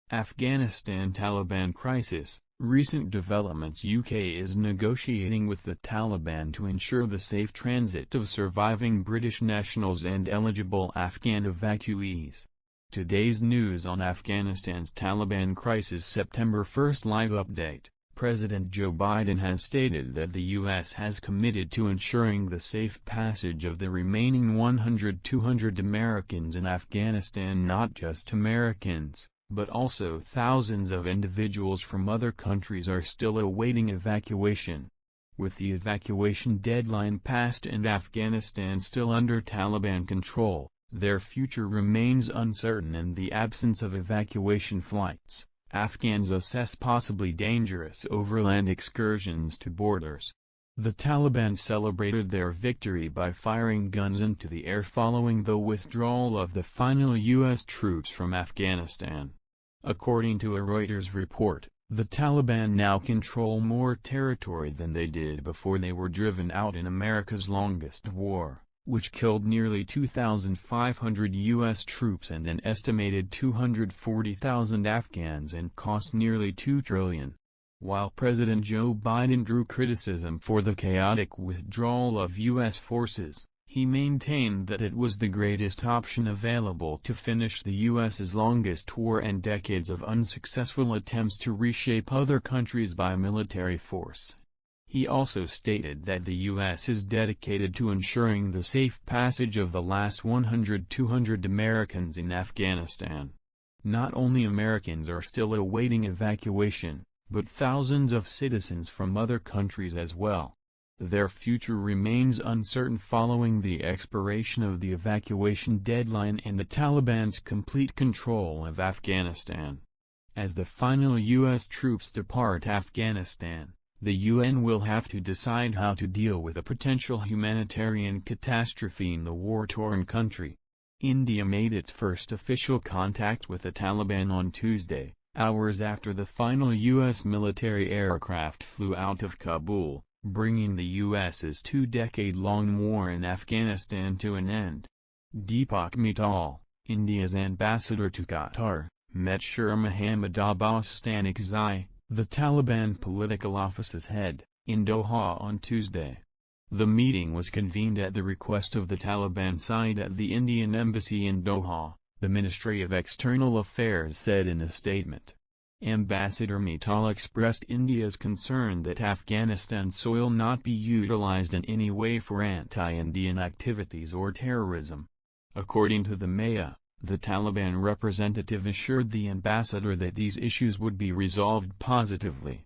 Afghanistan-Taliban crisis. Recent developments: UK is negotiating with the Taliban to ensure the safe transit of surviving British nationals and eligible Afghan evacuees. Today's news on Afghanistan's Taliban crisis. September 1 live update. President Joe Biden has stated that the U.S. has committed to ensuring the safe passage of the remaining 200 Americans in Afghanistan. Not just Americans, but also thousands of individuals from other countries are still awaiting evacuation. With the evacuation deadline passed and Afghanistan still under Taliban control, their future remains uncertain. In the absence of evacuation flights, Afghans assess possibly dangerous overland excursions to borders. The Taliban celebrated their victory by firing guns into the air following the withdrawal of the final U.S. troops from Afghanistan. According to a Reuters report, the Taliban now control more territory than they did before they were driven out in America's longest war, which killed nearly 2,500 U.S. troops and an estimated 240,000 Afghans and cost nearly $2 trillion. While President Joe Biden drew criticism for the chaotic withdrawal of U.S. forces, he maintained that it was the greatest option available to finish the U.S.'s longest war and decades of unsuccessful attempts to reshape other countries by military force. He also stated that the U.S. is dedicated to ensuring the safe passage of the last 200 Americans in Afghanistan. Not only Americans are still awaiting evacuation, but thousands of citizens from other countries as well. Their future remains uncertain following the expiration of the evacuation deadline and the Taliban's complete control of Afghanistan. As the final U.S. troops depart Afghanistan, the UN will have to decide how to deal with a potential humanitarian catastrophe in the war-torn country. India made its first official contact with the Taliban on Tuesday, hours after the final U.S. military aircraft flew out of Kabul, bringing the U.S.'s two-decade-long war in Afghanistan to an end. Deepak Mittal, India's ambassador to Qatar, met Shah Mohammad Abbas Stanekzai, the Taliban political office's head, in Doha on Tuesday. The meeting was convened at the request of the Taliban side at the Indian embassy in Doha, the Ministry of External Affairs said in a statement. Ambassador Mittal expressed India's concern that Afghanistan soil not be utilized in any way for anti-Indian activities or terrorism. According to the Maya, the Taliban representative assured the ambassador that these issues would be resolved positively.